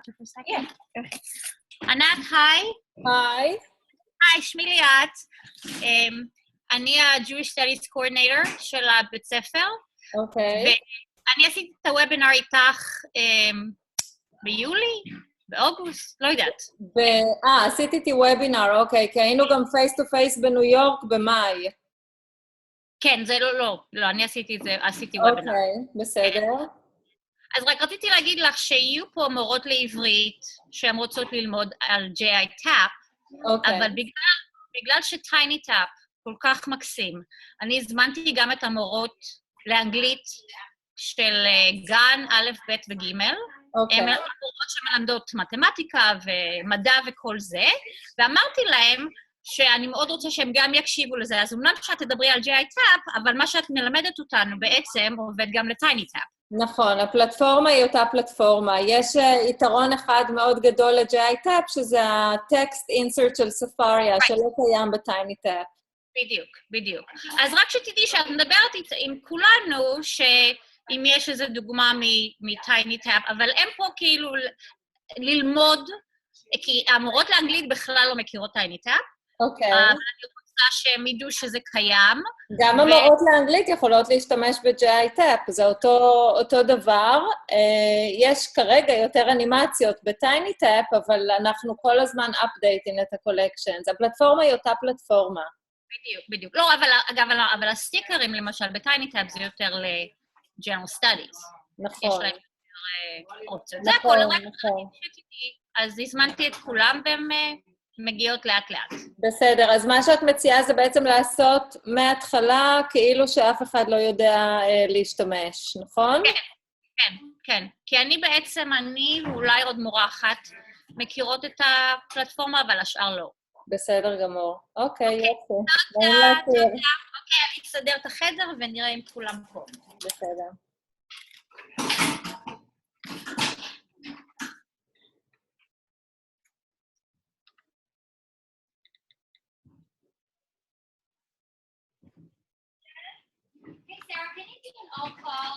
for a second? Yeah. Okay. Anat, hi. היי. היי, שמי ליאת. אני ה-Jewish Studies Coordinator של הבית ספר. אוקיי. ואני עשיתי את הוובינר איתך ביולי, באוגוסט, לא יודעת. עשיתי איתי וובינר, אוקיי, כי היינו גם פייס טו פייס בניו יורק במאי. כן, זה לא, אני עשיתי את זה, עשיתי וובינר. אוקיי, בסדר. אז רק רציתי להגיד לך שיהיו פה מורות לעברית שהן רוצות ללמוד על GI TAP, אבל בגלל שטייני טאפ כל כך מקסים, אני הזמנתי גם את המורות לאנגלית של גן א', ב' וג'. הן מורות שמלמדות מתמטיקה ומדע וכל זה, ואמרתי להם שאני מאוד רוצה שהם גם יקשיבו לזה, אז אומנם שאת תדברי על GI TAP, אבל מה שאת מלמדת אותנו בעצם עובד גם לטייני טאפ. נכון, הפלטפורמה היא אותה פלטפורמה. יש יתרון אחד מאוד גדול ל-GI TAP, שזה הטקסט אינסרט של ספריה, שלא קיים בטייני טאפ. בדיוק. אז רק שתדעי שאת מדברת עם כולנו, שאם יש איזו דוגמה מטייני טאפ, אבל הם פה כאילו ללמוד, כי המורות לאנגלית בכלל לא מכירות טייני טאפ. אוקיי. אני רוצה שהם ידעו שזה קיים. גם המורות לאנגלית יכולות להשתמש ב-GI TAP, זה אותו דבר. יש כרגע יותר אנימציות בטייני טאפ, אבל אנחנו כל הזמן updating את הקולקשנס. הפלטפורמה היא אותה פלטפורמה. בדיוק. לא, אבל הסטיקרים, למשל, בטייני טאפ זה יותר ל-General Studies. נכון. יש להם יותר אופציות. זה הכל, אז הזמנתי את כולם והם מגיעות לאט-לאט. בסדר, אז מה שאת מציעה זה בעצם לעשות מההתחלה כאילו שאף אחד לא יודע להשתמש, נכון? כן. כי אני ואולי עוד מורה אחת מכירות את הפלטפורמה, אבל השאר לא. בסדר גמור. אוקיי, יופי. תודה. אוקיי, אני אסדר את החדר ונראה אם כולם פה. בסדר. Sarah, can you do an all-call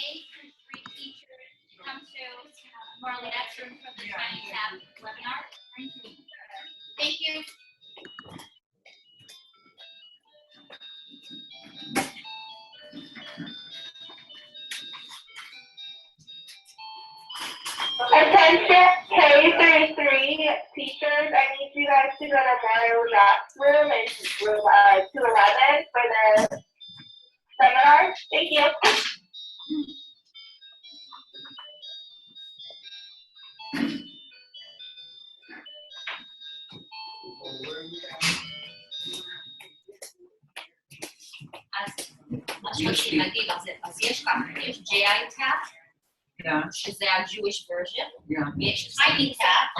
A through 3 teachers to come to Marley Extra for the Tiny Tap webinar? Thank you. Attention K-3 teachers, I need you guys to go to Marley's room and room 211 for the seminar. Thank you. אז יש ככה, יש GI TAP, שזה ה-Jewish version, ויש Tiny TAP,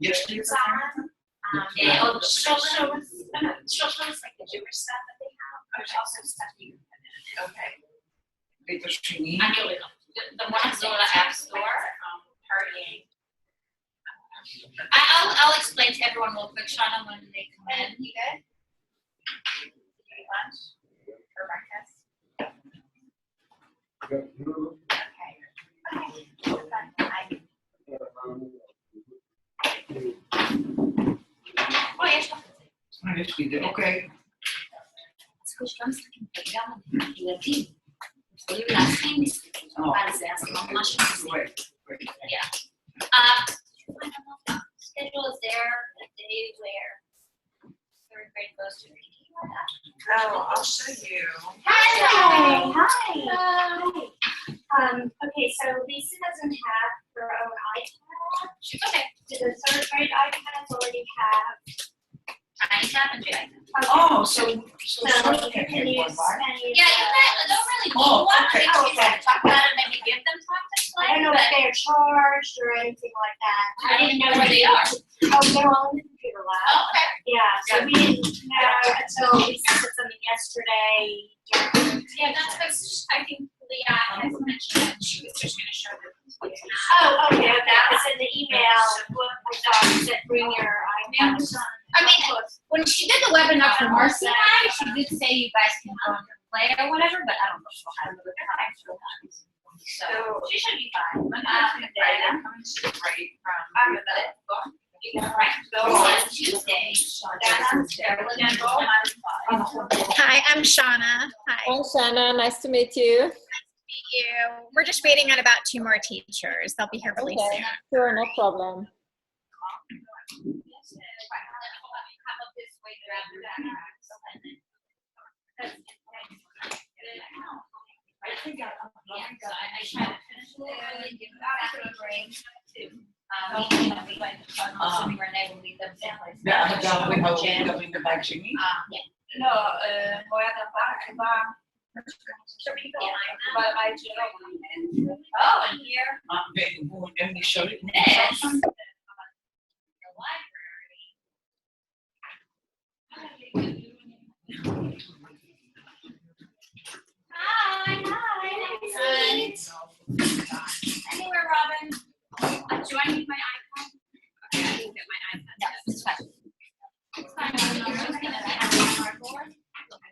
יש לי את זה? עוד socials, like the Jewish stuff that they have, there's also stuff you can put in. Okay. ואת השני? אני אוריד לך. The one that's on the App Store, partying. I'll explain to everyone real quick, Shauna, when they come in. You good? Lunch? For breakfast? Okay. יש לי את זה, אוקיי. אז יש גם משחקים וגם ילדים. יכולים להכין משחקים על זה, אז ממש מחזיק. Schedule is there, the day where third grade goes to reading. Oh, I'll show you. Hi. Okay, so Lisa doesn't have her own iPad. Okay. The third grade iPads already have. Tiny Tap and GI TAP. Oh, so you can use any. Yeah, you don't really need one. Okay. I think you talk about it and maybe give them time to play. I don't know if they're charged or anything like that. I don't even know where they are. Oh, they're all in the computer lab. Oh, okay. Yeah, so we didn't know until Lisa did something yesterday. Yeah, that's because I think Leah has mentioned that she was just going to show them. Oh, okay. That was in the email. I thought it said bring your iPad. I mean, when she did the webinar for Marcy and I, she did say you guys can go and play or whatever, but I don't know if she'll have the time for that. So she should be fine. Right from. On Tuesday. Hi, I'm Shauna. Hi. Hi, Shanna. Nice to meet you. Meet you. We're just waiting on about 2 more teachers. They'll be here really soon. Sure, no problem. I think I try to finish it and give back to a break. We went to fun, so we weren't able to leave them someplace. Going to back to me. No, voy a tapar, oh, and here. And we showed it. Next. The library. Hi. Anywhere, Robin? Do I need my iPad? Okay, I didn't get my iPad. No, it's fine. It's fine. I'm just gonna have my cardboard.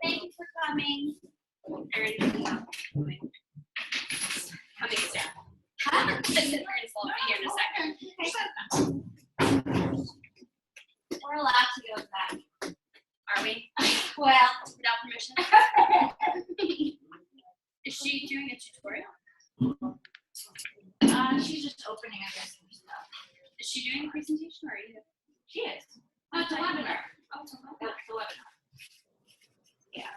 Thank you for coming. Coming down. We're here in a second. We're allowed to go back. Are we? Well, without permission. Is she doing a tutorial? She's just opening, I guess, some stuff. Is she doing a presentation or are you? She is. Oh, it's a webinar. Oh, it's a webinar. Yeah.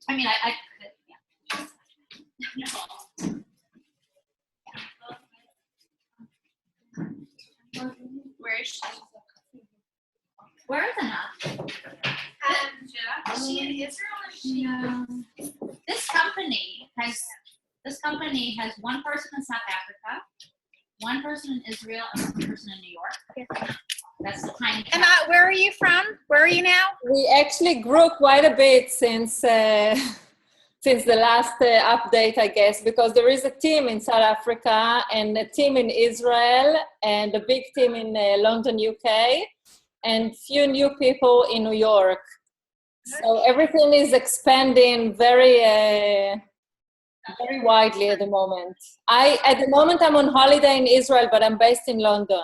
I mean, I could, yeah. No. Where is she? Where is Anat? She in Israel or she? This company has one person in South Africa, one person in Israel, and one person in New York. That's the tiny. Anat, where are you from? Where are you now? We actually grew quite a bit since since the last update, I guess, because there is a team in South Africa and a team in Israel and a big team in London, UK, and few new people in New York. So everything is expanding very widely at the moment. At the moment, I'm on holiday in Israel, but I'm based in London.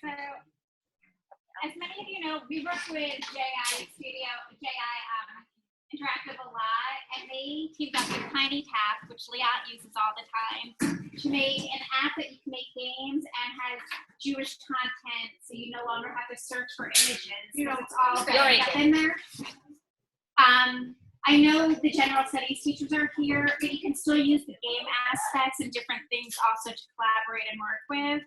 So, as many of you know, we work with Interactive a lot, and they teamed up with Tiny Tap, which Liat uses all the time, to make an app that you can make games and has Jewish content, so you no longer have to search for images. So it's all up in there. I know the general studies teachers are here, but you can still use the game aspects and different things also to collaborate and work with.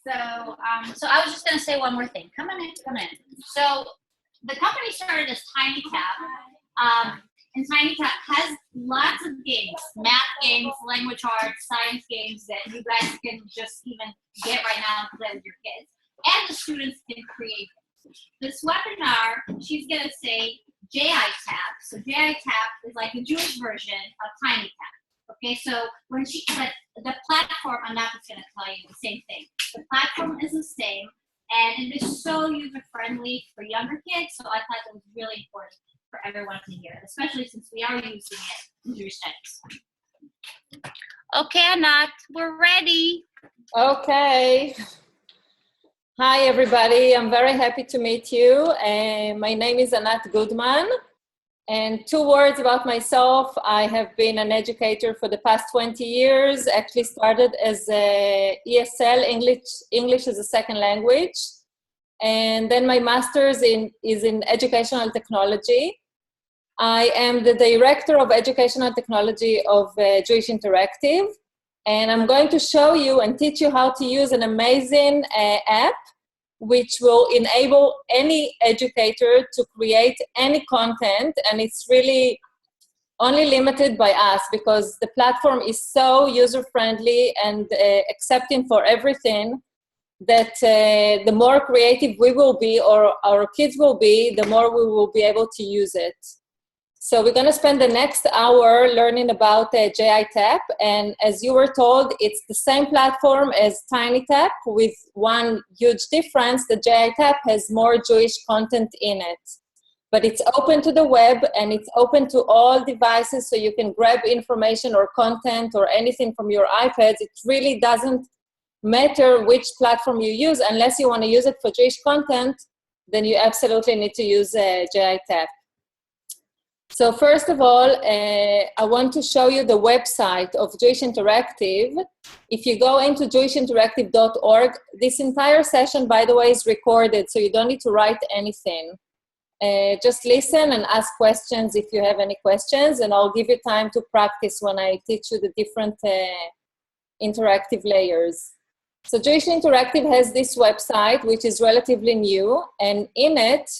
So, so I was just going to say one more thing. Come in. So the company started as Tiny Tap, and Tiny Tap has lots of games, math games, language arts, science games that you guys can just even get right now and play with your kids. And the students can create. This webinar, she's going to say JI Tap. So JI Tap is like the Jewish version of Tiny Tap. Okay, so when the platform, I'm not just going to tell you the same thing. The platform is the same, and it is so user-friendly for younger kids, so I thought it was really important for everyone to hear it, especially since we are using it in Jewish studies. Okay, Anat, we're ready. Okay. Hi, everybody. I'm very happy to meet you. My name is Anat Goodman. And 2 words about myself. I have been an educator for the past 20 years, actually started as a ESL, English as a second language. And then my master's is in educational technology. I am the director of educational technology of Jewish Interactive. And I'm going to show you and teach you how to use an amazing app which will enable any educator to create any content, and it's really only limited by us because the platform is so user-friendly and accepting for everything that the more creative we will be or our kids will be, the more we will be able to use it. So we're going to spend the next hour learning about JITAP, and as you were told, it's the same platform as TinyTap with one huge difference. The JITAP has more Jewish content in it, but it's open to the web and it's open to all devices, so you can grab information or content or anything from your iPads. It really doesn't matter which platform you use. Unless you want to use it for Jewish content, then you absolutely need to use JITAP. So first of all, I want to show you the website of Jewish Interactive. If you go into jewishinteractive.org, this entire session, by the way, is recorded, so you don't need to write anything. Just listen and ask questions if you have any questions, and I'll give you time to practice when I teach you the different interactive layers. So Jewish Interactive has this website, which is relatively new, and in it,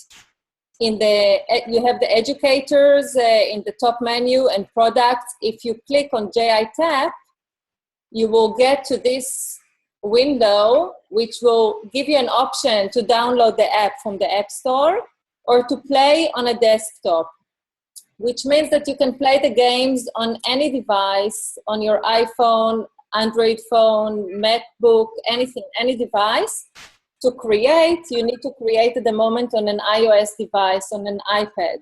you have the educators in the top menu and products. If you click on JITAP, you will get to this window, which will give you an option to download the app from the App Store or to play on a desktop, which means that you can play the games on any device, on your iPhone, Android phone, MacBook, anything, any device. To create, you need to create at the moment on an iOS device, on an iPad,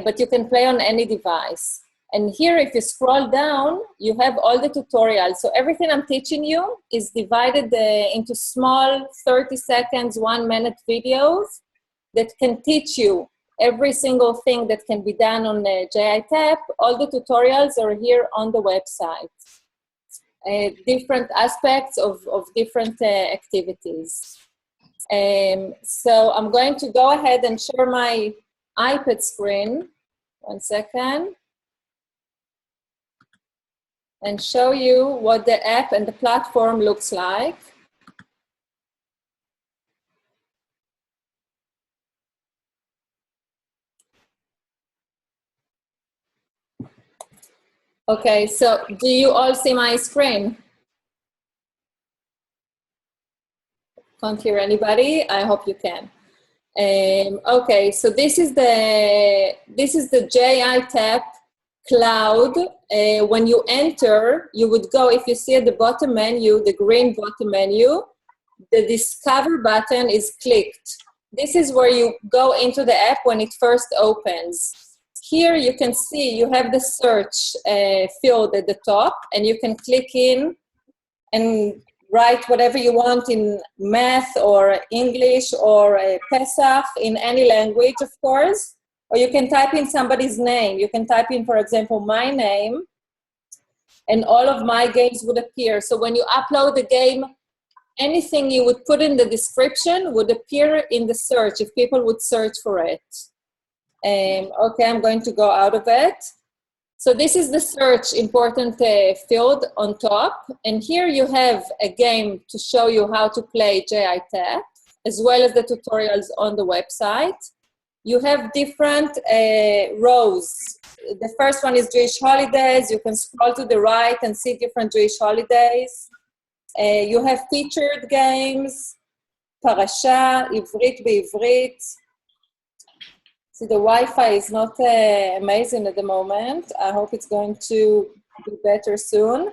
but you can play on any device. And here, if you scroll down, you have all the tutorials. So everything I'm teaching you is divided into small 30 seconds, 1 minute videos that can teach you every single thing that can be done on JITAP. All the tutorials are here on the website. Different aspects of different activities. So I'm going to go ahead and share my iPad screen. 1 second. And show you what the app and the platform looks like. Okay, so do you all see my screen? Can't hear anybody? I hope you can. Okay, so this is the JITAP cloud. When you enter, you would go, if you see at the bottom menu, the green bottom menu, the Discover button is clicked. This is where you go into the app when it first opens. Here you can see you have the search field at the top, and you can click in and write whatever you want in math or English or Pesach, in any language, of course. Or you can type in somebody's name. You can type in, for example, my name, and all of my games would appear. So when you upload a game, anything you would put in the description would appear in the search if people would search for it. Okay, I'm going to go out of it. So this is the search important field on top. And here you have a game to show you how to play JITAP, as well as the tutorials on the website. You have different rows. The first one is Jewish holidays. You can scroll to the right and see different Jewish holidays. You have featured games, parasha, Ivrit be'Ivrit. See, the Wi-Fi is not amazing at the moment. I hope it's going to be better soon.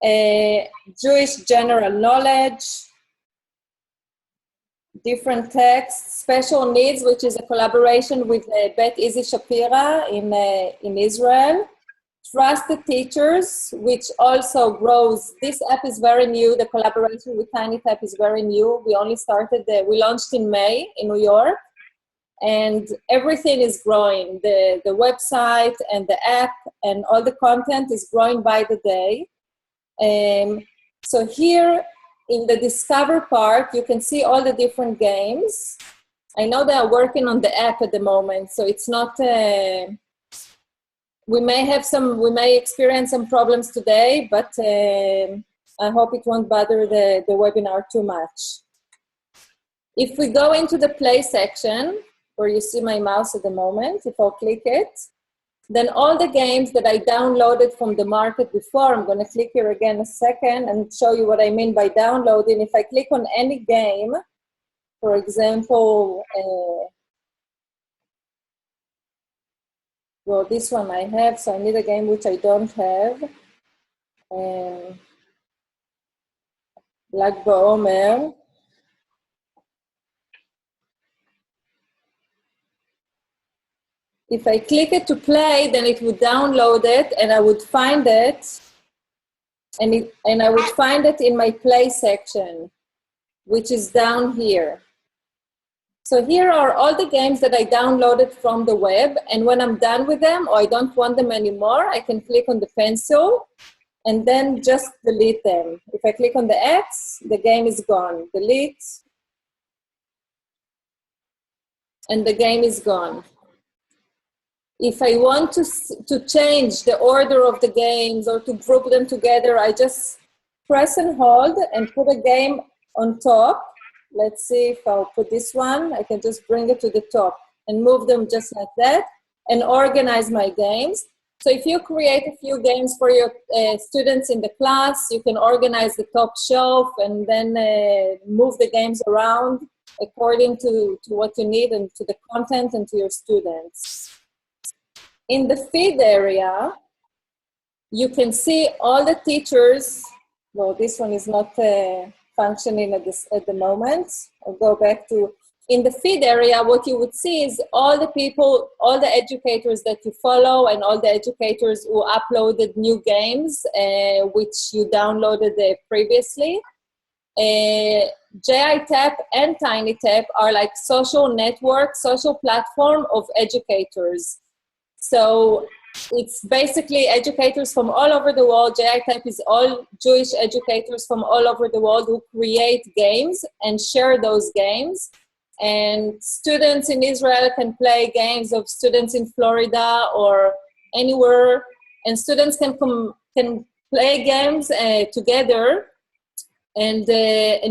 Jewish general knowledge, different texts, special needs, which is a collaboration with Bet Easy Shapira in Israel. Trusted teachers, which also grows. This app is very new. The collaboration with TinyTap is very new. We only started, we launched in May in New York. And everything is growing. The website and the app and all the content is growing by the day. So here in the Discover part, you can see all the different games. I know they are working on the app at the moment, so it's not, we may experience some problems today, but I hope it won't bother the webinar too much. If we go into the play section, where you see my mouse at the moment, if I'll click it, then all the games that I downloaded from the market before, I'm going to click here again a second and show you what I mean by downloading. If I click on any game, for example, Well, this one I have, so I need a game which I don't have. Lag BaOmer. If I click it to play, then it would download it, and I would find it, and I would find it in my play section, which is down here. So here are all the games that I downloaded from the web, and when I'm done with them, or I don't want them anymore, I can click on the pencil, and then just delete them. If I click on the X, the game is gone. Delete, and the game is gone. If I want to change the order of the games or to group them together, I just press and hold and put a game on top. Let's see if I'll put this one. I can just bring it to the top and move them just like that and organize my games. So if you create a few games for your students in the class, you can organize the top shelf and then move the games around according to what you need and to the content and to your students. In the feed area, you can see all the teachers. Well, this one is not functioning at the moment. I'll go back to, in the feed area, what you would see is all the people, all the educators that you follow and all the educators who uploaded new games, which you downloaded previously. JITAP and TinyTap are like social network, social platform of educators. So it's basically educators from all over the world. JITAP is all Jewish educators from all over the world who create games and share those games. And students in Israel can play games of students in Florida or anywhere. And students can play games together. And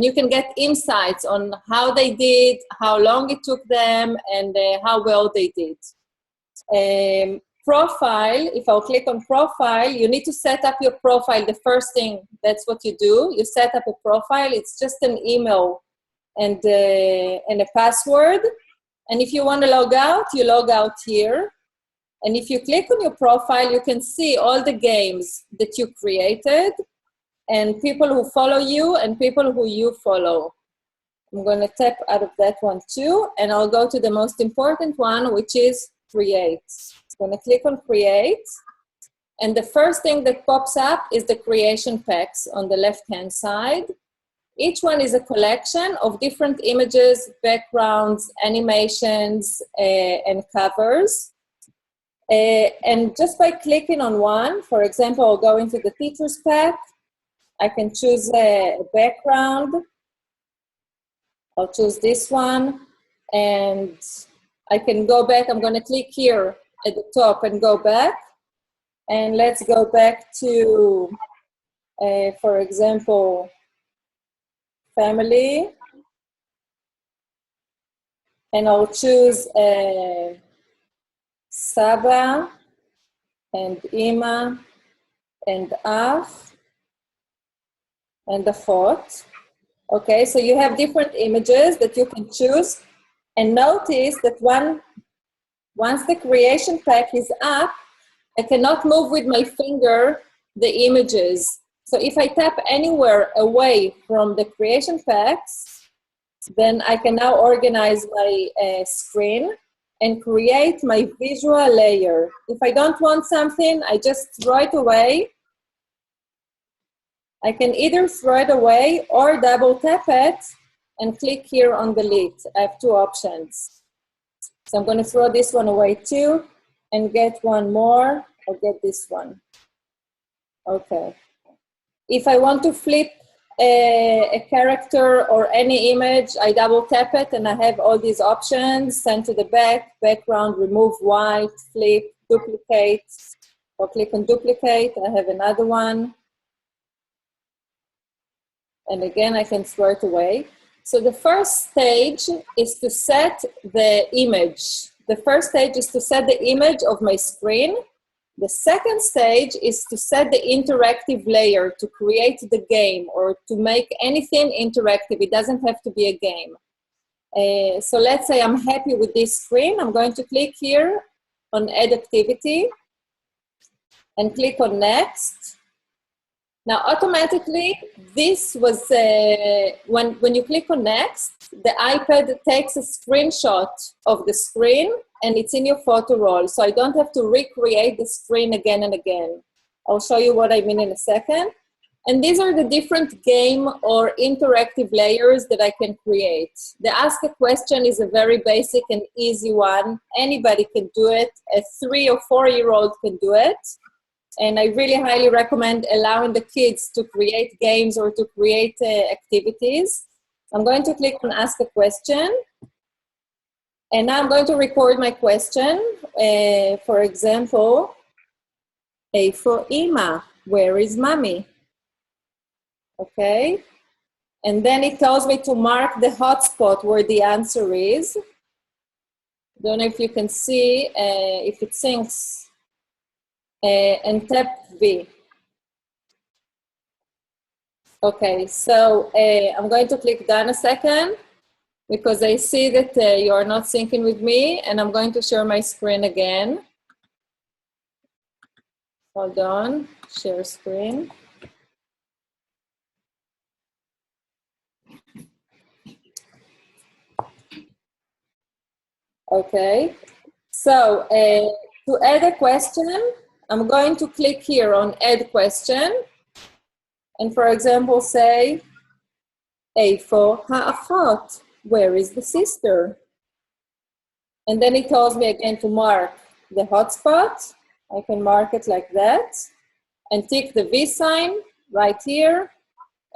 you can get insights on how they did, how long it took them, and how well they did. Profile, if I'll click on profile, you need to set up your profile. The first thing, that's what you do. You set up a profile. It's just an email and a password. And if you want to log out, you log out here. And if you click on your profile, you can see all the games that you created and people who follow you and people who you follow. I'm going to tap out of that one too, and I'll go to the most important one, which is create. I'm going to click on create, and the first thing that pops up is the creation packs on the left-hand side. Each one is a collection of different images, backgrounds, animations, and covers. And just by clicking on one, for example, I'll go into the teacher's pack. I can choose a background. I'll choose this one, and I can go back. I'm going to click here at the top and go back. And let's go back to, for example, family. And I'll choose Saba and Ima and Af and the Achot. Okay, so you have different images that you can choose. And notice that once the creation pack is up, I cannot move with my finger the images. So if I tap anywhere away from the creation packs, then I can now organize my screen and create my visual layer. If I don't want something, I just throw it away. I can either throw it away or double tap it and click here on delete. I have two options. So I'm going to throw this one away too and get one more. I'll get this one. Okay. If I want to flip a character or any image, I double tap it and I have all these options. Send to the back, background, remove white, flip, duplicate. I'll click on duplicate. I have another one. And again, I can throw it away. So the first stage is to set the image. The first stage is to set the image of my screen. The second stage is to set the interactive layer to create the game or to make anything interactive. It doesn't have to be a game. So let's say I'm happy with this screen. I'm going to click here on Add Activity and click on Next. Now, automatically, this was, when you click on Next, the iPad takes a screenshot of the screen and it's in your photo roll. So I don't have to recreate the screen again and again. I'll show you what I mean in a second. And these are the different game or interactive layers that I can create. The Ask a Question is a very basic and easy one. Anybody can do it. A 3 or 4-year-old can do it. And I really highly recommend allowing the kids to create games or to create activities. I'm going to click on Ask a Question. And now I'm going to record my question. For example, A for Ima, where is mommy? Okay, and then it tells me to mark the hotspot where the answer is. Don't know if you can see, if it syncs, and tap V. Okay, so I'm going to click done a second because I see that you are not syncing with me, and I'm going to share my screen again. Hold on, share screen. Okay, so to add a question, I'm going to click here on Add Question. And for example, say, A for ha'achot, where is the sister? And then it tells me again to mark the hotspot. I can mark it like that. And tick the V sign right here.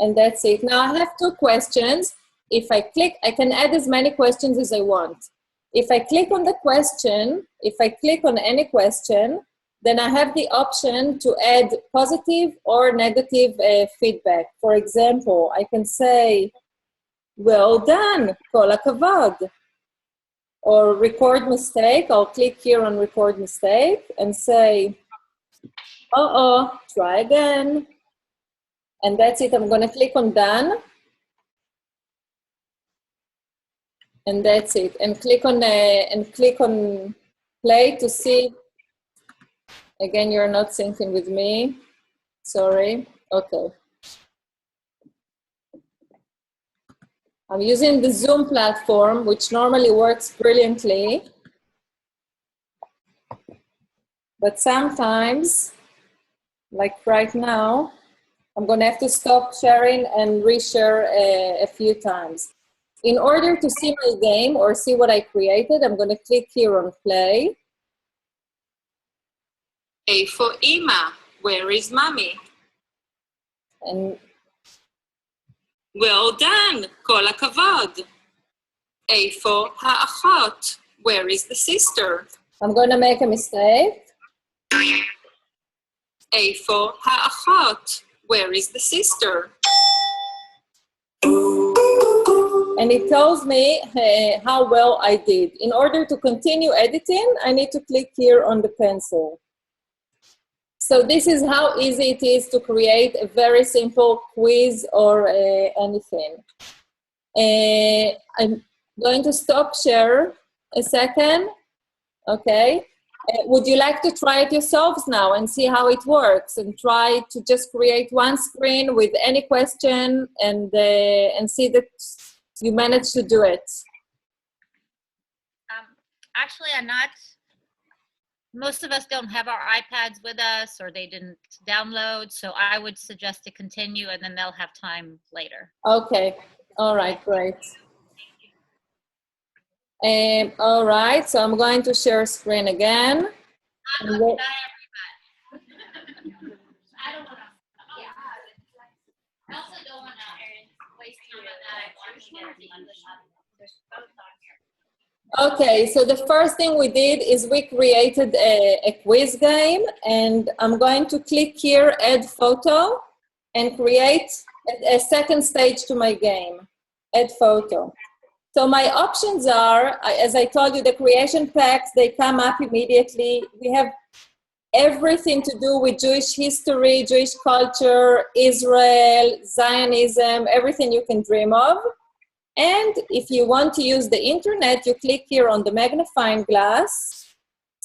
And that's it. Now I have 2 questions. If I click, I can add as many questions as I want. If I click on the question, if I click on any question, then I have the option to add positive or negative feedback. For example, I can say, well done, kol hakavod. Or record mistake, I'll click here on record mistake and say, try again. And that's it, I'm gonna click on done. And that's it. And click on play to see. Again, you're not syncing with me. Sorry. Okay. I'm using the Zoom platform, which normally works brilliantly. But sometimes, like right now, I'm going to have to stop sharing and reshare a few times. In order to see my game or see what I created, I'm going to click here on play. A for Ima, where is mommy? And well done, kol hakavod. A for ha'achot, where is the sister? I'm going to make a mistake. A for ha'achot, where is the sister? And it tells me how well I did. In order to continue editing, I need to click here on the pencil. So this is how easy it is to create a very simple quiz or anything. I'm going to stop share a second. Okay. Would you like to try it yourselves now and see how it works and try to just create one screen with any question and see that you managed to do it? Actually, Anat, most of us don't have our iPads with us or they didn't download, so I would suggest to continue and then they'll have time later. Okay. All right, great. All right, so I'm going to share screen again. I don't want to. I also don't want to waste time on that. I want to get the English up. There's both on here. Okay, so the first thing we did is we created a quiz game, and I'm going to click here, add photo, and create a second stage to my game, add photo. So my options are, as I told you, the creation packs, they come up immediately. We have everything to do with Jewish history, Jewish culture, Israel, Zionism, everything you can dream of. And if you want to use the internet, you click here on the magnifying glass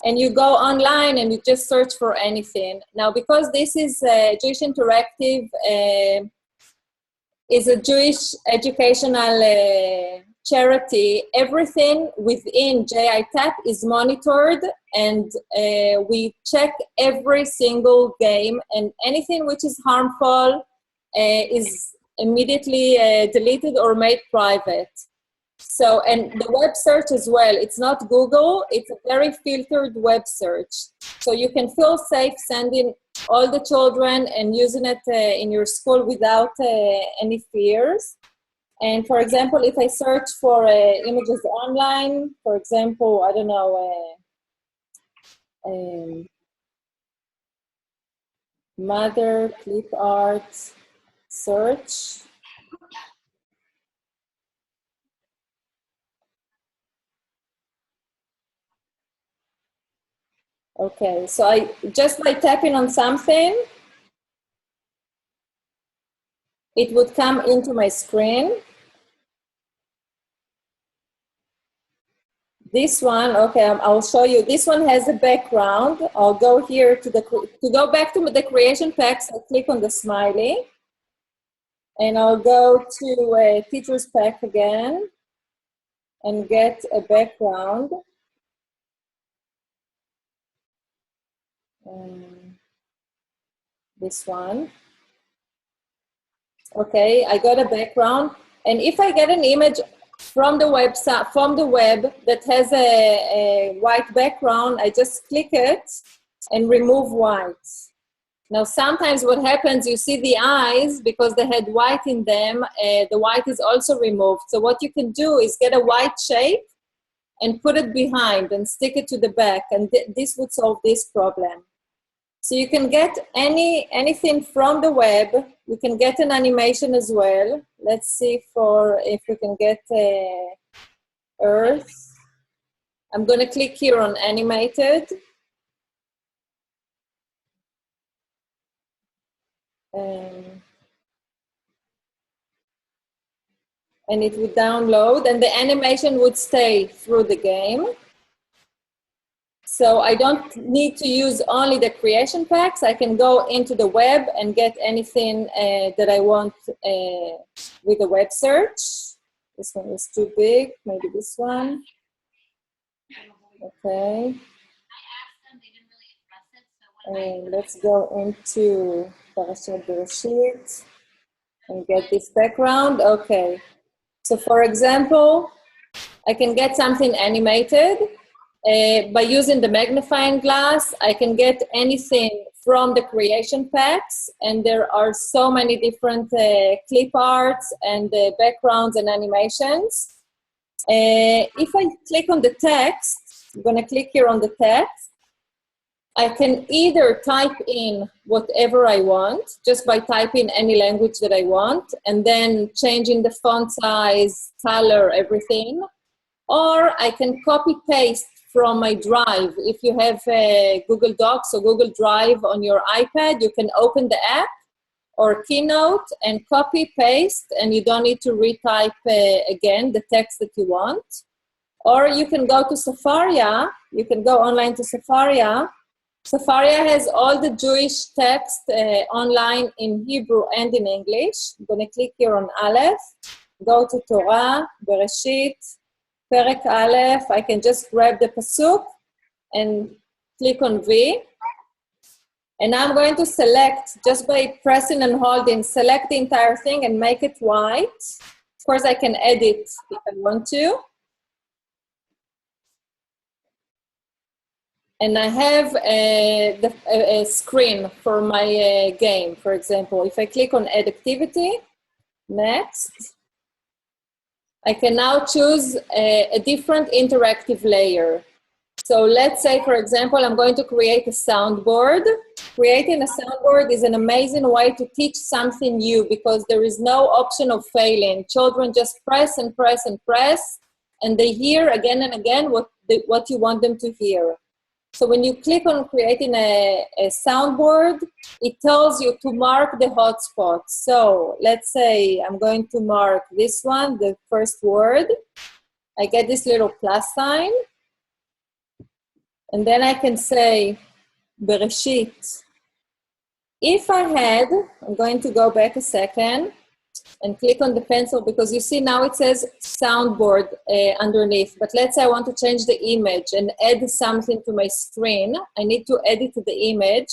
and you go online and you just search for anything. Now, because this is Jewish Interactive, is a Jewish educational charity, everything within JITAP is monitored, and we check every single game, and anything which is harmful is immediately deleted or made private. So, and the web search as well, it's not Google, it's a very filtered web search. So you can feel safe sending all the children and using it in your school without any fears. And for example, if I search for images online, for example, I don't know, mother clip art search. Okay, so I just by tapping on something, it would come into my screen. This one, okay, I'll show you. This one has a background. I'll go here to go back to the creation packs. I'll click on the smiley, and I'll go to teacher's pack again and get a background. This one. Okay, I got a background, and if I get an image from the website, from the web that has a white background, I just click it and remove white. Now, sometimes what happens, you see the eyes, because they had white in them, the white is also removed. So what you can do is get a white shape and put it behind and stick it to the back, and this would solve this problem. So you can get anything from the web. You can get an animation as well. Let's see if we can get Earth. I'm going to click here on animated. And it would download, and the animation would stay through the game. So I don't need to use only the creation packs. I can go into the web and get anything that I want with the web search. This one is too big, maybe this one. Okay. And let's go into Parashat Bereshit and get this background. Okay. So for example, I can get something animated. By using the magnifying glass, I can get anything from the creation packs, and there are so many different clip arts and backgrounds and animations. If I click on the text, I'm going to click here on the text, I can either type in whatever I want, just by typing any language that I want, and then changing the font size, color, everything, or I can copy-paste from my drive. If you have Google Docs or Google Drive on your iPad, you can open the app or Keynote and copy paste, and you don't need to retype again the text that you want. Or you can go to Safaria. You can go online to Safaria. Safaria has all the Jewish text online in Hebrew and in English. I'm going to click here on Aleph, go to Torah, Bereshit, Perek Aleph. I can just grab the pasuk and click on V. And I'm going to select, just by pressing and holding, select the entire thing and make it white. Of course, I can edit if I want to. And I have a screen for my game, for example. If I click on Add Activity, next, I can now choose a different interactive layer. So let's say, for example, I'm going to create a soundboard. Creating a soundboard is an amazing way to teach something new, because there is no option of failing. Children just press and press and press, and they hear again and again what you want them to hear. So when you click on creating a soundboard, it tells you to mark the hotspots. So let's say I'm going to mark this one, the first word. I get this little plus sign. And then I can say, Bereshit. If I had, I'm going to go back a second and click on the pencil because you see now it says Soundboard underneath. But let's say I want to change the image and add something to my screen. I need to edit the image.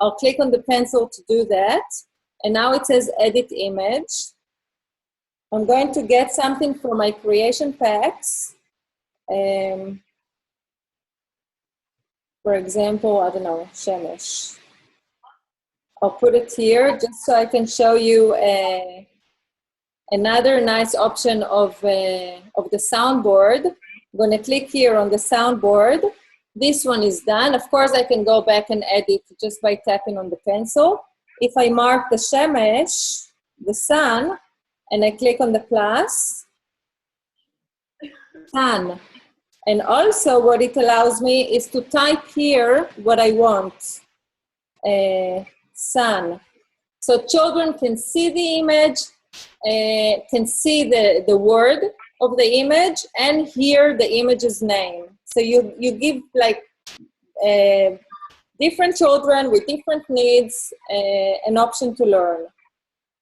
I'll click on the pencil to do that. And now it says Edit Image. I'm going to get something from my creation packs. For example, I don't know, Shemesh. I'll put it here just so I can show you another nice option of the soundboard. I'm going to click here on the soundboard. This one is done. Of course, I can go back and edit just by tapping on the pencil. If I mark the Shemesh, the sun, and I click on the plus, sun. And also what it allows me is to type here what I want, sun. So children can see the image, can see the word of the image and hear the image's name. So you give like different children with different needs an option to learn.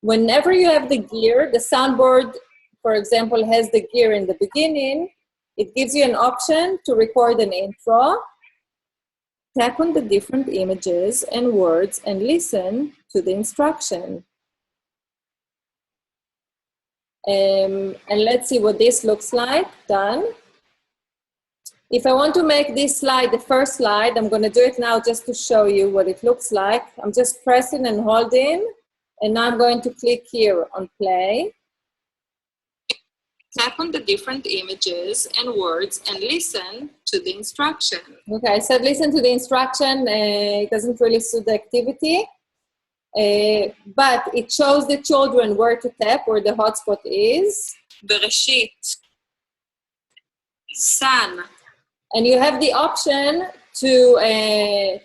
Whenever you have the gear, the soundboard, for example, has the gear in the beginning. It gives you an option to record an intro, tap on the different images and words, and listen to the instruction. And let's see what this looks like. Done. If I want to make this slide the first slide, I'm going to do it now just to show you what it looks like. I'm just pressing and holding, and now I'm going to click here on play. Tap on the different images and words and listen to the instruction. Okay, I said listen to the instruction. It doesn't really suit the activity, but it shows the children where to tap, where the hotspot is. Bereshit, sun. And you have the option to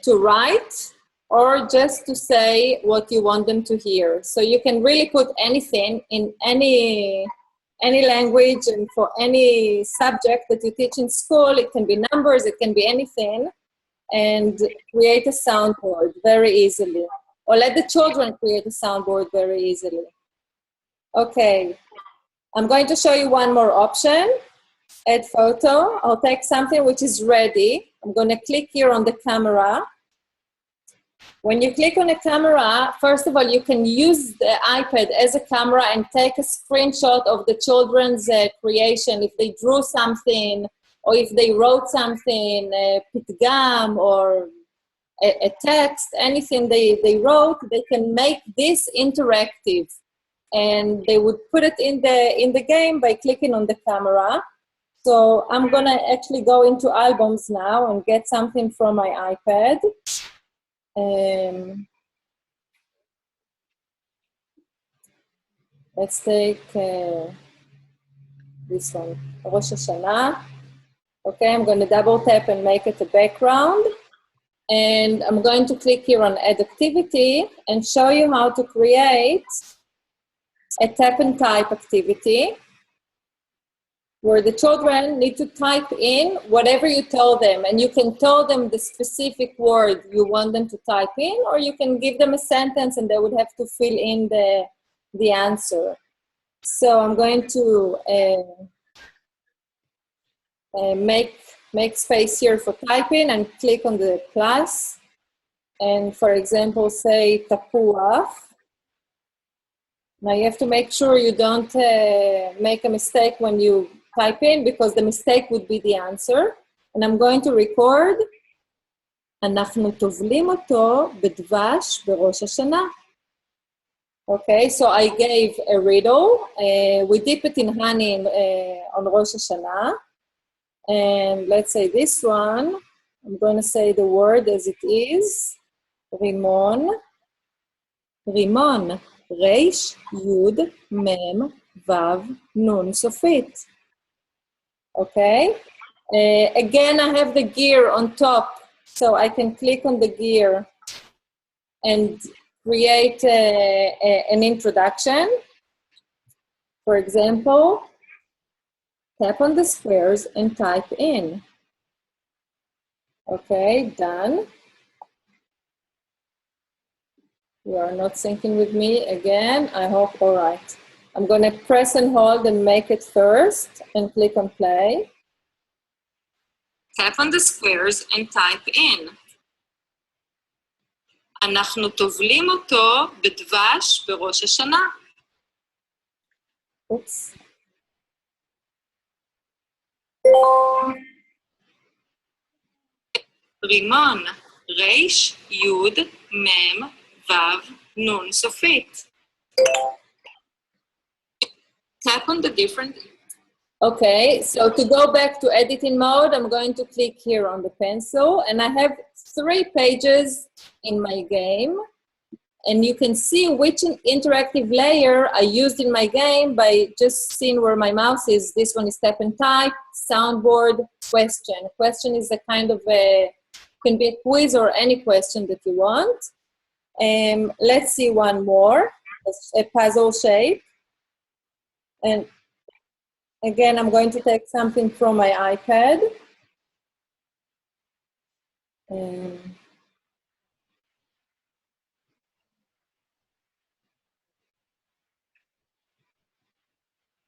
write or just to say what you want them to hear. So you can really put anything in any language and for any subject that you teach in school. It can be numbers, it can be anything, and create a soundboard very easily. Or let the children create a soundboard very easily. Okay, I'm going to show you one more option. Add photo. I'll take something which is ready. I'm going to click here on the camera. When you click on a camera, first of all, you can use the iPad as a camera and take a screenshot of the children's creation. If they drew something, or if they wrote something, pitgam, or a text, anything they wrote, they can make this interactive. And they would put it in the game by clicking on the camera. So I'm going to actually go into albums now and get something from my iPad. Let's take this one, Rosh Hashanah. Okay, I'm going to double tap and make it a background. And I'm going to click here on Add Activity and show you how to create a tap and type activity where the children need to type in whatever you tell them, and you can tell them the specific word you want them to type in, or you can give them a sentence and they would have to fill in the answer. So I'm going to make space here for typing and click on the plus, and for example say tapuach. Now you have to make sure you don't make a mistake when you type in, because the mistake would be the answer. And I'm going to record, אנחנו טובלים אותו בדבש בראש השנה. Okay, so I gave a riddle. We dip it in honey on Rosh Hashanah. And let's say this one, I'm going to say the word as it is. רימון. רימון. ריש, יוד, מם, וו, נון סופית. Okay. Again, I have the gear on top, so I can click on the gear and create an introduction. For example, tap on the squares and type in. Okay, done. You are not syncing with me again. I hope, all right. I'm going to press and hold and make it first and click on play. Tap on the squares and type in. אנחנו טובלים אותו בדבש בראש השנה. Oops. רימון, ריש, יוד, מם, וו, נון סופית. Tap on the different... Okay, so to go back to editing mode, I'm going to click here on the pencil, and I have 3 pages in my game, and you can see which interactive layer I used in my game by just seeing where my mouse is. This one is tap and type, soundboard, question. Question is a kind of a, can be a quiz or any question that you want. Let's see one more, a puzzle shape. And again, I'm going to take something from my iPad.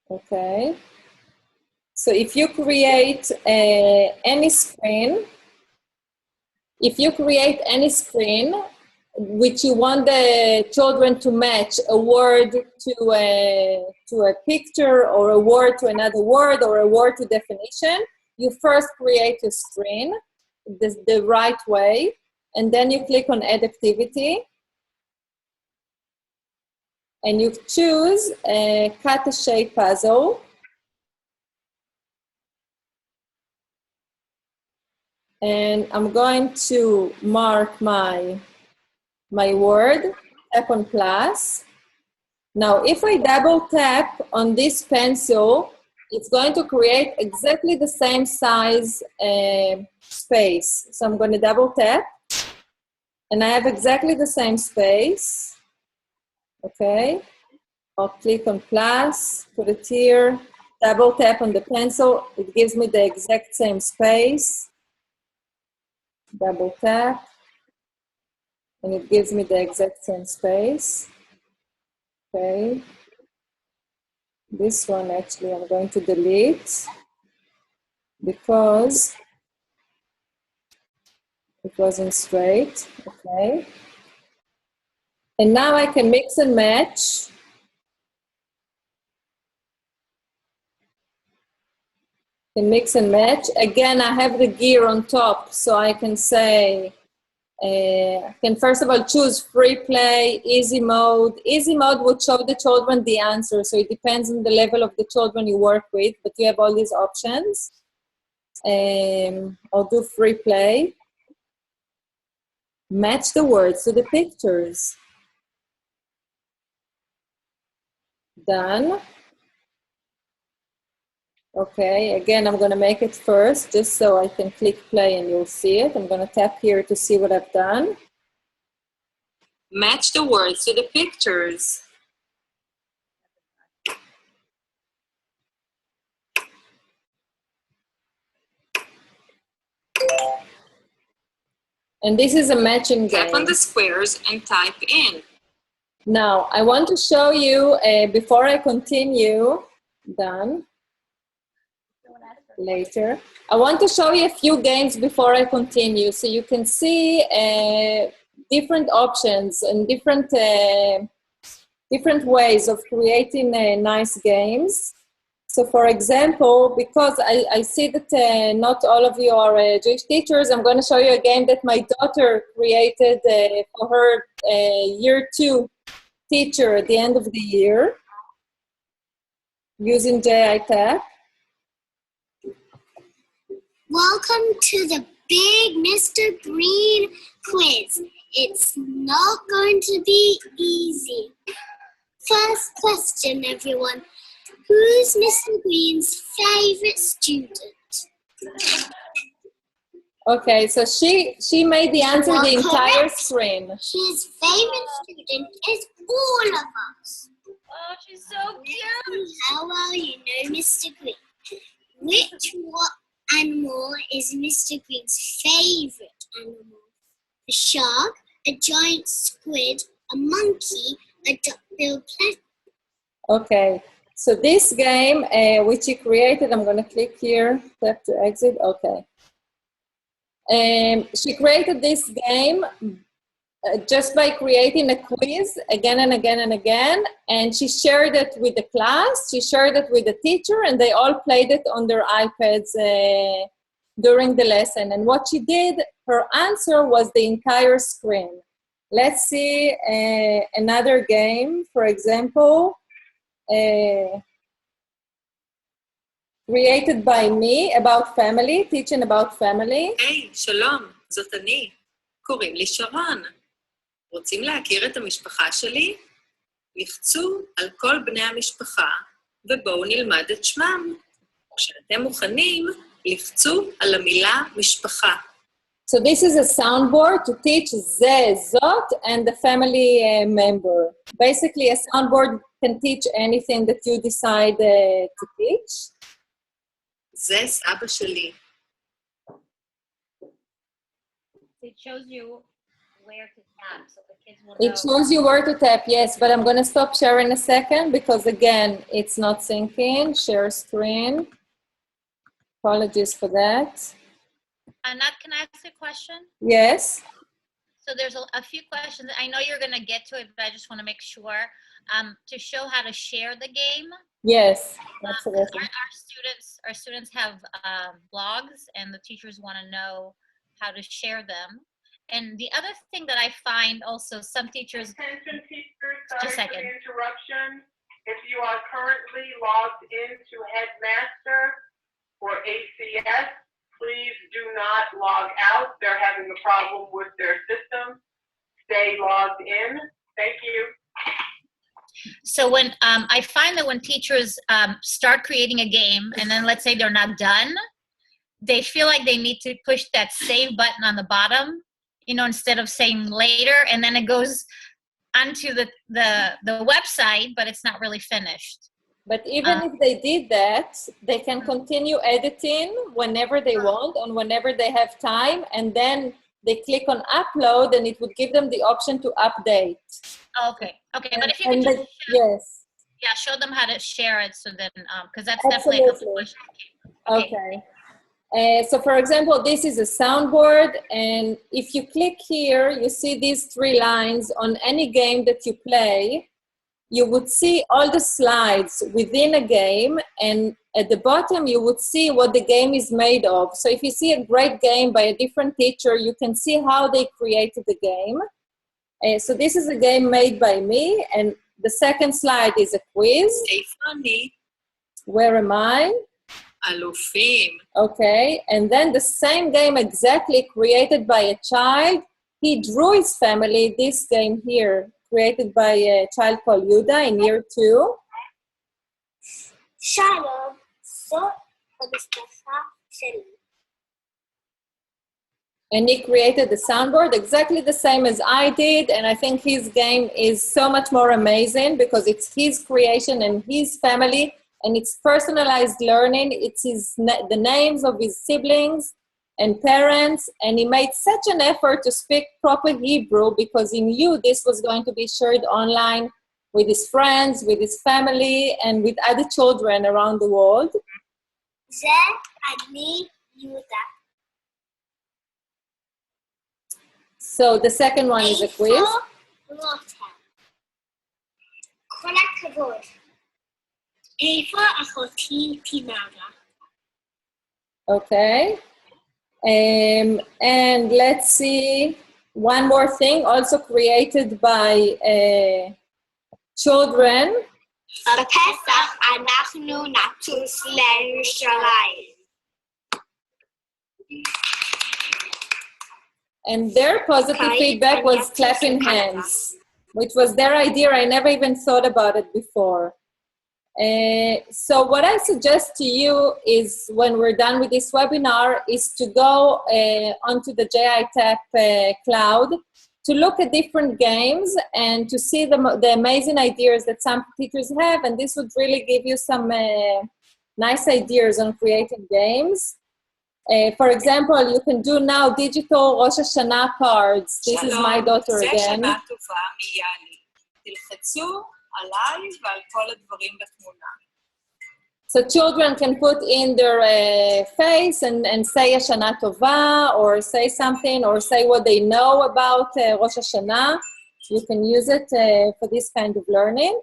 Okay. So if you create any screen, which you want the children to match a word to a picture, or a word to another word, or a word to definition, you first create a screen the right way, and then you click on Add Activity, and you choose Cut a Shape Puzzle. And I'm going to mark my word, tap on plus. Now, if I double tap on this pencil, it's going to create exactly the same size space. So I'm going to double tap, and I have exactly the same space. Okay, I'll click on plus, put it here, double tap on the pencil, it gives me the exact same space. Double tap, and it gives me the exact same space. Okay. This one actually I'm going to delete because it wasn't straight. Okay. And now I can mix and match. Mix and match. Again, I have the gear on top, so I can say, I can first of all choose free play, easy mode. Easy mode would show the children the answer, so it depends on the level of the children you work with, but you have all these options. I'll do free play. Match the words to the pictures. Done. Okay, again, I'm going to make it first just so I can click play and you'll see it. I'm going to tap here to see what I've done. Match the words to the pictures. And this is a matching game. Tap on the squares and type in. Now, I want to show you, before I continue, done. Later. I want to show you a few games before I continue, so you can see different options and different ways of creating nice games. So for example, because I see that not all of you are Jewish teachers, I'm going to show you a game that my daughter created for her year 2 teacher at the end of the year using JITAP. Welcome to the Big Mr. Green quiz. It's not going to be easy. First question, everyone. Who's Mr. Green's favorite student? Okay, so she made the answer the entire screen. His favorite student is all of us. Oh, she's so cute. How well you know Mr. Green. animal is Mr. Green's favorite animal? A shark, a giant squid, a monkey, a duck-billed platypus. Okay, so this game, which he created, I'm going to click here, tap to exit, okay. She created this game just by creating a quiz again and again and again, and she shared it with the class, she shared it with the teacher, and they all played it on their iPads during the lesson. And what she did, her answer was the entire screen. Let's see another game, for example, created by me, about family, teaching about family. היי, שלום, זאת אני. קוראים לי שרון. רוצים להכיר את המשפחה שלי? לחצו על כל בני המשפחה, ובואו נלמד את שמם. כשאתם מוכנים, לחצו על המילה משפחה. So this is a soundboard to teach ze, zot, and the family member. Basically, a soundboard can teach anything that you decide to teach. זה סבא שלי. It shows you where to tap, so the kids will know. It shows you where to tap, yes, but I'm going to stop sharing a second because, again, it's not syncing. Share screen. Apologies for that. Anat, can I ask a question? Yes. So there's a few questions. I know you're going to get to it, but I just want to make sure to show how to share the game. Yes, absolutely. Our students have blogs, and the teachers want to know how to share them. And the other thing that I find also, some teachers... Attention teachers, Just a sorry second. for the interruption. If you are currently logged into Headmaster or ACS, please do not log out. They're having a problem with their system. Stay logged in. Thank you. So when I find that when teachers start creating a game, and then let's say they're not done, they feel like they need to push that save button on the bottom, you know, instead of saying later, and then it goes onto the website, but it's not really finished. But even if they did that, they can continue editing whenever they want and whenever they have time, and then they click on upload, and it would give them the option to update. Okay, but if you can just yes. show them how to share it, so then, because that's Absolutely. definitely a couple questions. Okay. So for example, this is a soundboard, and if you click here, you see these 3 lines on any game that you play. You would see all the slides within a game, and at the bottom you would see what the game is made of. So if you see a great game by a different teacher, you can see how they created the game. So this is a game made by me, and the second slide is a quiz. איפה אני? Where am I? אלופים. Okay, and then the same game exactly created by a child. He drew his family, this game here, created by a child called Yuda in year 2. שלום, זאת המשפחה שלי. And he created the soundboard exactly the same as I did, and I think his game is so much more amazing because it's his creation and his family, and it's personalized learning. It's the names of his siblings and parents, and he made such an effort to speak proper Hebrew because he knew this was going to be shared online with his friends, with his family, and with other children around the world. זה אני יהודה. So the second one is a quiz. איפה רותם? כל הכבוד. איפה אחותי תימרה? Okay. And let's see, one more thing, also created by children. בפסח אנחנו נטוס לירושלים. And their positive feedback was clapping hands, which was their idea. I never even thought about it before. So what I suggest to you is, when we're done with this webinar, is to go onto the JITAP cloud to look at different games and to see the amazing ideas that some teachers have, and this would really give you some nice ideas on creating games. For example, you can do now digital Rosh Hashanah cards. This is my daughter again. שנה טובה מיאלי. תלחצו עליי ועל כל הדברים בתמונה. So children can put in their face and say Shana Tova, or say something, or say what they know about Rosh Hashanah. You can use it for this kind of learning.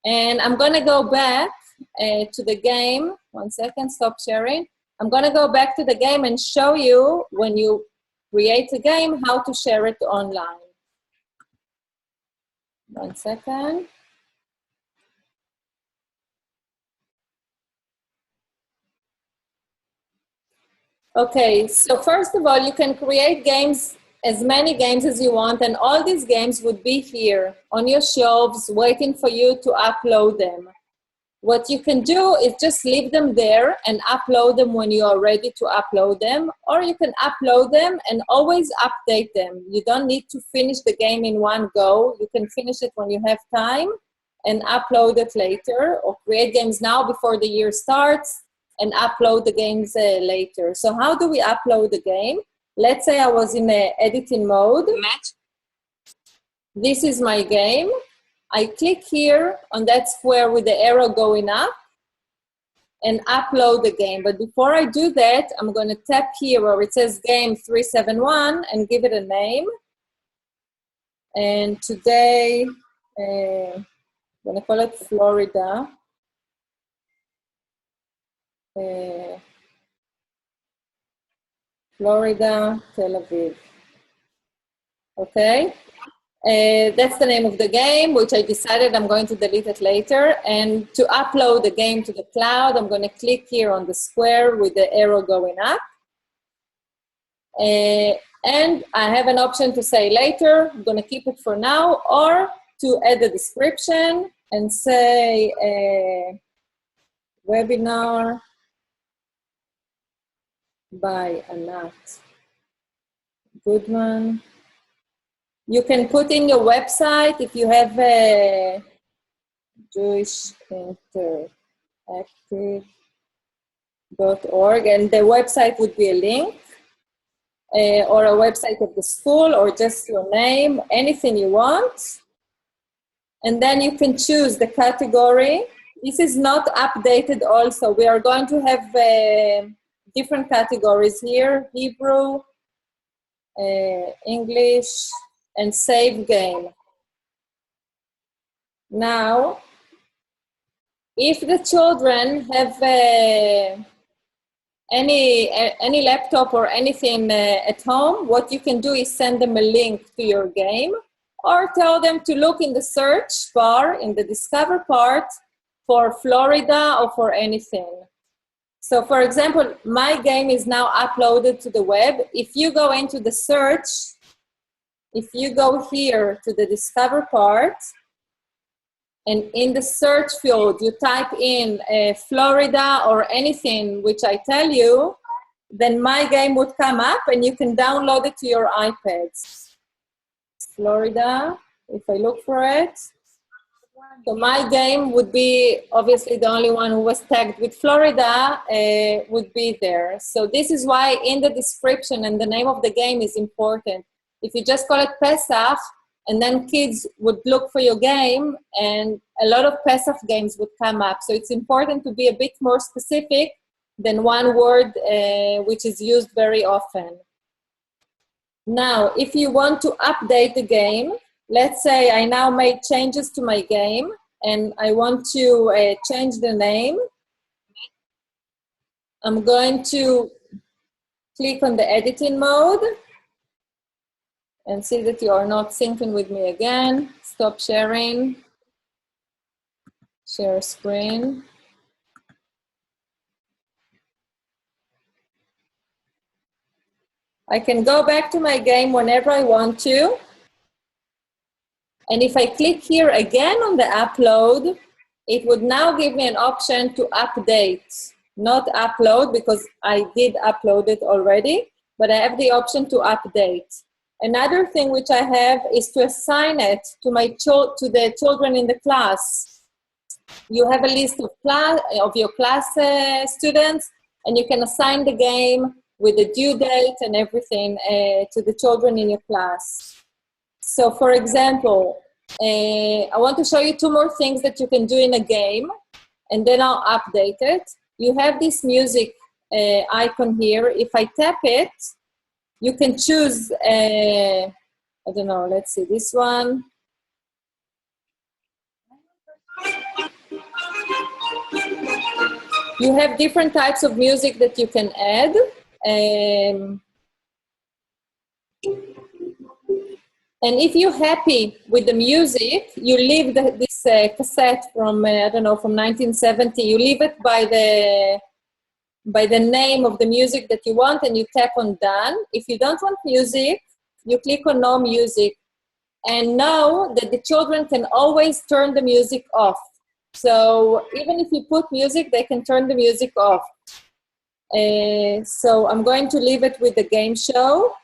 And I'm going to go back to the game. 1 second, stop sharing. I'm going to go back to the game and show you, when you create a game, how to share it online. 1 second. Okay, so first of all, you can create games, as many games as you want, and all these games would be here on your shelves waiting for you to upload them. What you can do is just leave them there and upload them when you are ready to upload them, or you can upload them and always update them. You don't need to finish the game in one go. You can finish it when you have time and upload it later, or create games now before the year starts and upload the games later. So how do we upload the game? Let's say I was in editing mode. This is my game. I click here on that square with the arrow going up and upload the game. But before I do that, I'm going to tap here where it says Game 371 and give it a name. And today, I'm going to call it Florida. Florida, Tel Aviv. Okay, that's the name of the game, which I decided I'm going to delete it later. And to upload the game to the cloud, I'm going to click here on the square with the arrow going up. And I have an option to say later. I'm going to keep it for now, or to add a description and say webinar by Anat Goodman. You can put in your website if you have a Jewish Interactive.org, and the website would be a link, or a website of the school, or just your name, anything you want. And then you can choose the category. This is not updated also. We are going to have different categories here: Hebrew, English, and save game. Now, if the children have any laptop or anything at home, what you can do is send them a link to your game, or tell them to look in the search bar, in the Discover part, for Florida or for anything. So for example, my game is now uploaded to the web. If you go into the search, if you go here to the Discover part, and in the search field, you type in Florida or anything which I tell you, then my game would come up and you can download it to your iPads. Florida, if I look for it. So my game would be, obviously the only one who was tagged with Florida would be there. So this is why in the description and the name of the game is important. If you just call it Pesach, and then kids would look for your game, and a lot of Pesach games would come up. So it's important to be a bit more specific than one word which is used very often. Now, if you want to update the game, let's say I now made changes to my game and I want to change the name. I'm going to click on the editing mode and see that you are not syncing with me again. Stop sharing. Share screen. I can go back to my game whenever I want to. And if I click here again on the upload, it would now give me an option to update, not upload, because I did upload it already, but I have the option to update. Another thing which I have is to assign it to the children in the class. You have a list of your class students, and you can assign the game with the due date and everything to the children in your class. So for example, I want to show you 2 more things that you can do in a game, and then I'll update it. You have this music icon here. If I tap it, you can choose, I don't know, let's see, this one. You have different types of music that you can add. And if you're happy with the music, you leave this cassette from, I don't know, from 1970, you leave it by the name of the music that you want, and you tap on done. If you don't want music, you click on no music. And know that the children can always turn the music off. So even if you put music, they can turn the music off. So I'm going to leave it with the game show.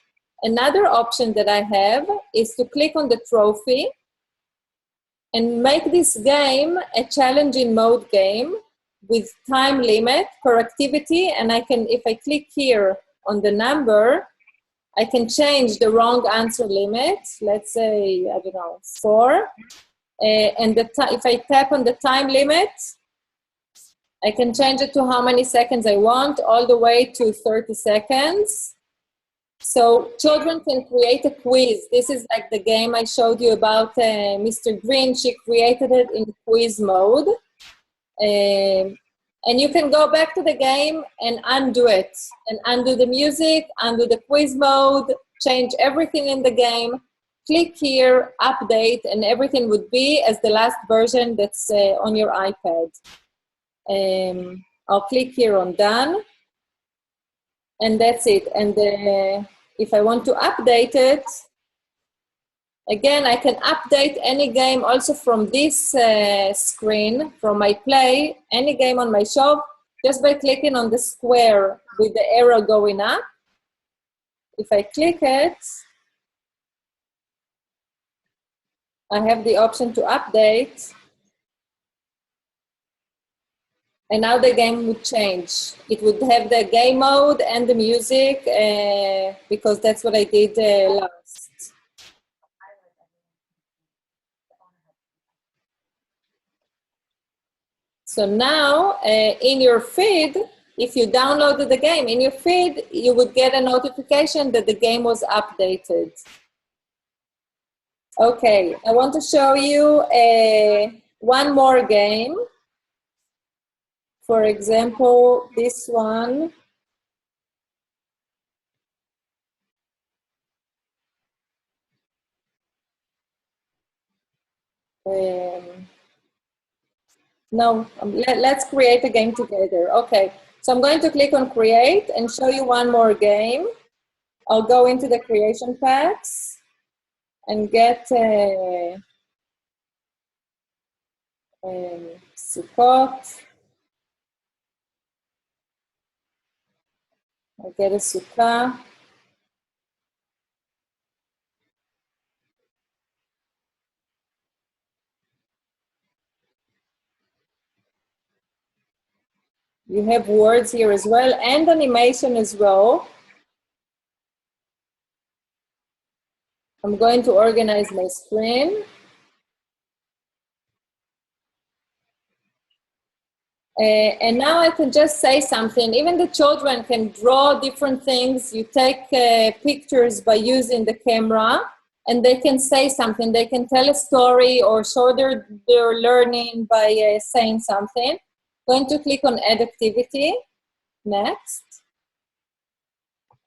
Another option that I have is to click on the trophy and make this game a challenging mode game with time limit per activity. And I can, if I click here on the number, I can change the wrong answer limit. Let's say, I don't know, 4. And if I tap on the time limit, I can change it to how many seconds I want, all the way to 30 seconds. So children can create a quiz. This is like the game I showed you about Mr. Green. She created it in quiz mode. And you can go back to the game and undo it. And undo the music, undo the quiz mode, change everything in the game. Click here, update, and everything would be as the last version that's on your iPad. I'll click here on done. And that's it. And if I want to update it, again, I can update any game also from this screen, from my play, any game on my shop, just by clicking on the square with the arrow going up. If I click it, I have the option to update. And now the game would change. It would have the game mode and the music, because that's what I did last. So now, in your feed, if you downloaded the game, in your feed, you would get a notification that the game was updated. Okay, I want to show you one more game. For example, this one. No, let's create a game together. Okay, so I'm going to click on create and show you one more game. I'll go into the creation packs and get Sukkot. I'll get a Sukkah. You have words here as well and animation as well. I'm going to organize my screen. And now I can just say something. Even the children can draw different things. You take pictures by using the camera, and they can say something. They can tell a story or show their learning by saying something. Going to click on Add Activity. Next.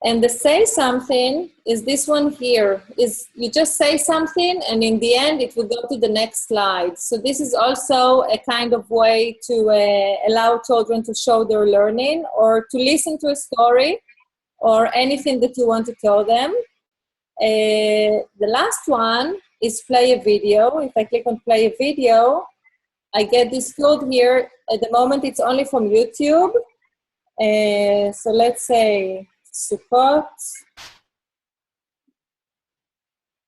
And the say something is this one here. Is you just say something, and in the end it will go to the next slide. So this is also a kind of way to allow children to show their learning or to listen to a story or anything that you want to tell them. The last one is play a video. If I click on play a video, I get this field here. At the moment it's only from YouTube. So let's say Sukkot.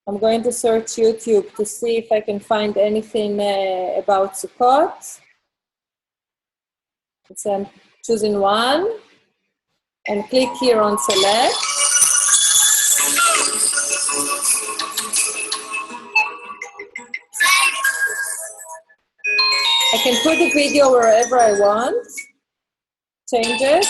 I'm going to search YouTube to see if I can find anything about Sukkot. So I'm choosing one. And click here on select. I can put the video wherever I want. Change it.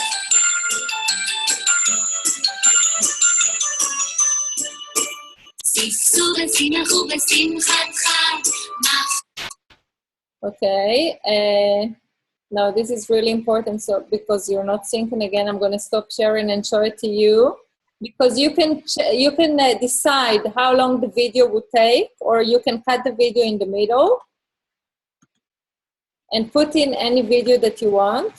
Okay. Now this is really important, so because you're not syncing again, I'm going to stop sharing and show it to you. Because you can decide how long the video would take, or you can cut the video in the middle and put in any video that you want.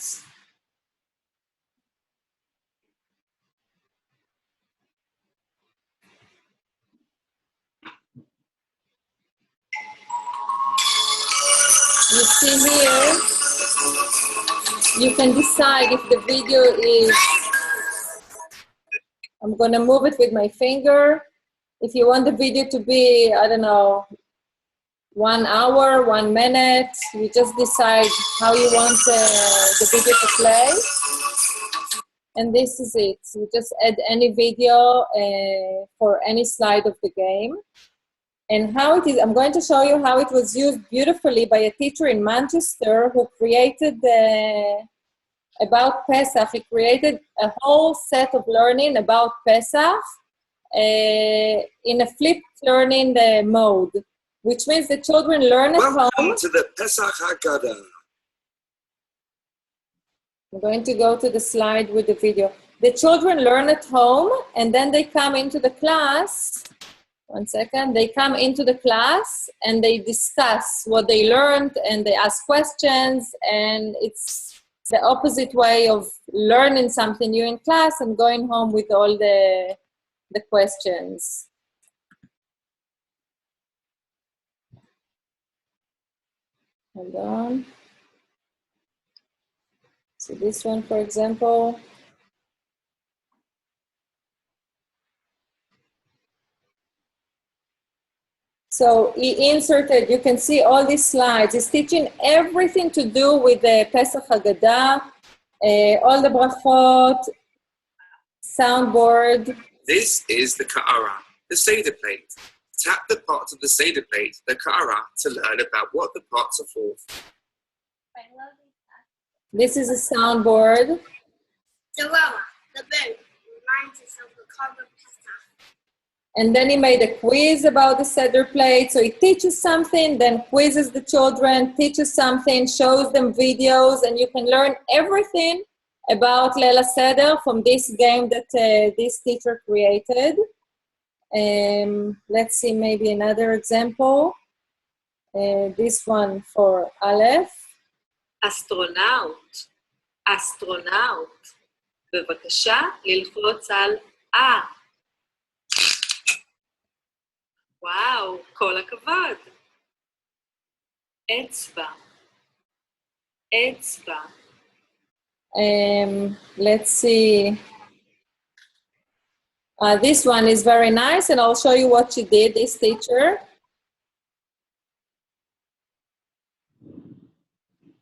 You see here, you can decide if the video is, I'm going to move it with my finger. If you want the video to be, I don't know, 1 hour, 1 minute, you just decide how you want the video to play. And this is it. You just add any video for any slide of the game. And how it is, I'm going to show you how it was used beautifully by a teacher in Manchester who created about Pesach. He created a whole set of learning about Pesach in a flipped learning mode, which means the children learn at home. Welcome to the Pesach Haggadah. I'm going to go to the slide with the video. The children learn at home, and then they come into the class. One second. They come into the class, and they discuss what they learned, and they ask questions, and it's the opposite way of learning something new in class and going home with all the questions. Hold on. So this one, for example. So he inserted, you can see all these slides. He's teaching everything to do with the Pesach Haggadah, all the brachot, soundboard. This is the ka'ara, the Seder plate. Tap the parts of the Seder plate, the ka'ara, to learn about what the parts are for. This is a soundboard. The Rama, the bird, reminds us of the cover of Pesach. And then he made a quiz about the Seder plate. So he teaches something, then quizzes the children, teaches something, shows them videos, and you can learn everything about Leila Seder from this game that this teacher created. Let's see maybe another example. This one for Aleph. אסטרונאוט, אסטרונאוט, בבקשה ללחוץ על אה. וואו, כל הכבוד. אצבע, אצבע. Let's see. This one is very nice, and I'll show you what she did, this teacher.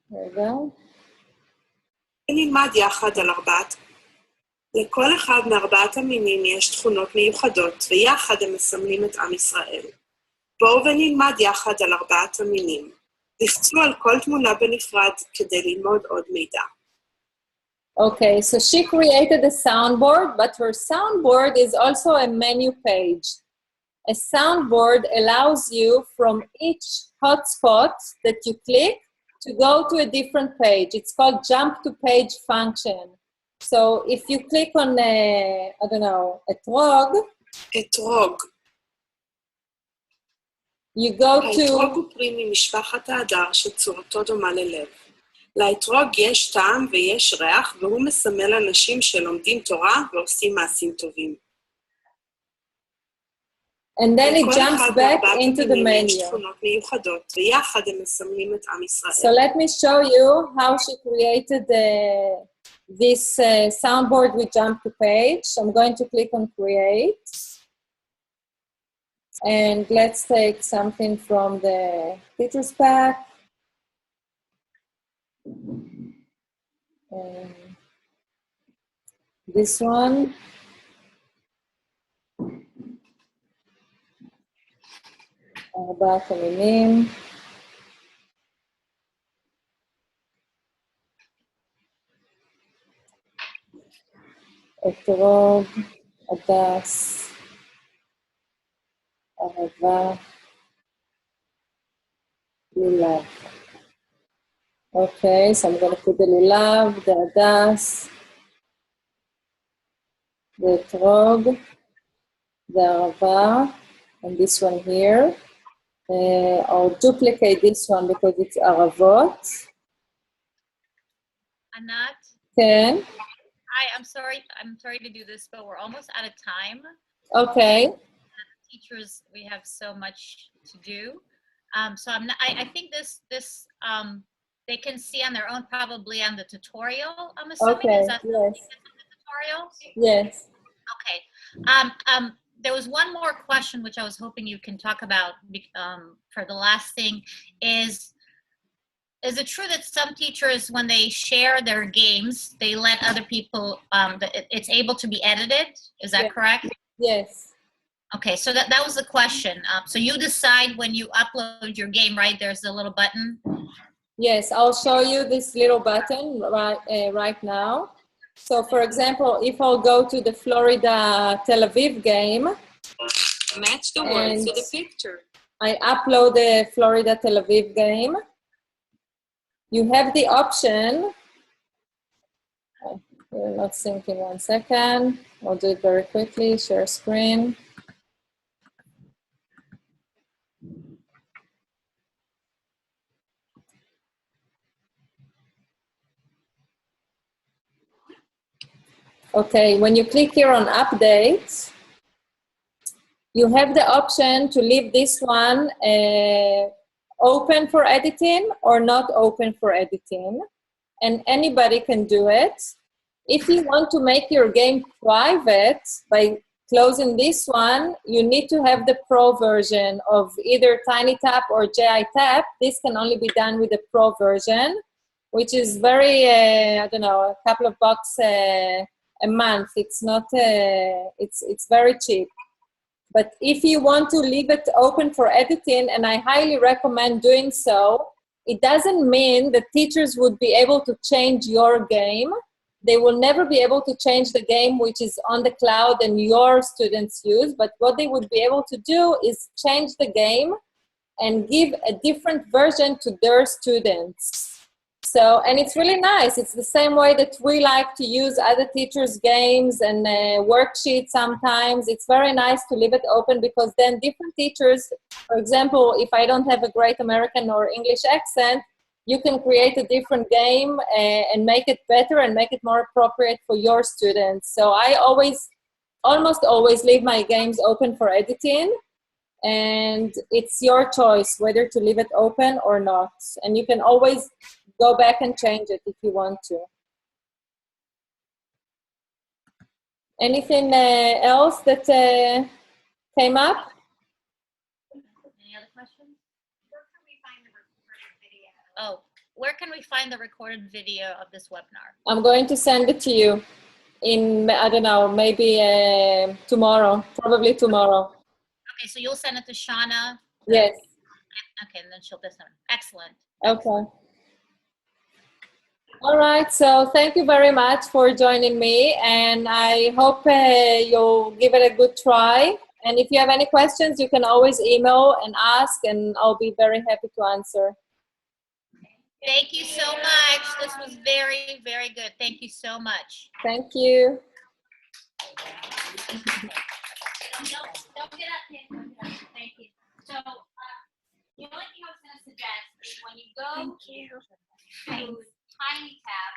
There we go. נלמד יחד על לכל אחד מארבעת המינים יש תכונות מיוחדות, ויחד הם מסמלים את עם ישראל. בואו ונלמד יחד על ארבעת המינים. לחצו על כל תמונה בנפרד כדי ללמוד עוד מידע. Okay, so she created a soundboard, but her soundboard is also a menu page. A soundboard allows you from each hotspot that you click to go to a different page. It's called jump to page function. So if you click on, I don't know, etrog, you go to... האתרוג הוא פרי ממשפחת האדר שצורתו דומה ללב. לאתרוג יש טעם ויש ריח, והוא מסמל אנשים שלומדים תורה ועושים מעשים טובים. And then it jumps back into the menu. So let me show you how she created this soundboard with jump to page. I'm going to click on create. And let's take something from the teacher's pack. This one. ארבעת המינים. אתרוג, הדס, אהבה, לולב. Okay, so I'm going to put the lulav, the hadas, the etrog, the arava, and this one here. I'll duplicate this one because it's aravot. Anat? Ken? Hi, I'm sorry to do this, but we're almost out of time. Okay. Teachers, we have so much to do. So I think this they can see on their own probably on the tutorial, I'm assuming. Okay, Is that yes. the tutorial? Yes. Okay. There was one more question which I was hoping you can talk about for the last thing is it true that some teachers, when they share their games, they let other people, it's able to be edited? Is that correct? Yes. Okay, so that was the question. So you decide when you upload your game, right? There's a little button. Yes, I'll show you this little button right now. So, for example, if I'll go to the Florida Tel Aviv game. Match the words to the picture. I upload the Florida Tel Aviv game. You have the option. We're not syncing 1 second. I'll do it very quickly. Share screen. Okay, when you click here on update, you have the option to leave this one open for editing or not open for editing, and anybody can do it. If you want to make your game private by closing this one, you need to have the pro version of either TinyTap or JITap. This can only be done with the pro version, which is very, I don't know, a couple of bucks a month. It's not, it's very cheap. But if you want to leave it open for editing, and I highly recommend doing so, it doesn't mean that teachers would be able to change your game. They will never be able to change the game which is on the cloud and your students use, but what they would be able to do is change the game and give a different version to their students. So, and it's really nice. It's the same way that we like to use other teachers' games and worksheets sometimes. It's very nice to leave it open because then different teachers, for example, if I don't have a great American or English accent, you can create a different game and make it better and make it more appropriate for your students. So I almost always leave my games open for editing. And it's your choice whether to leave it open or not. And you can always go back and change it if you want to. Anything else that came up? Any other questions? Where can we find the recorded video of this webinar? I'm going to send it to you in, I don't know, maybe tomorrow, probably tomorrow. Okay, so you'll send it to Shauna? Yes. Okay, and then she'll listen. Excellent. Okay. All right, so thank you very much for joining me, and I hope you'll give it a good try. And if you have any questions, you can always email and ask, and I'll be very happy to answer. Thank you so much. This was very, very good. Thank you so much. Thank you. Don't get up, Kim. Thank you. So, the only thing I was going to suggest is when you go to TinyTap,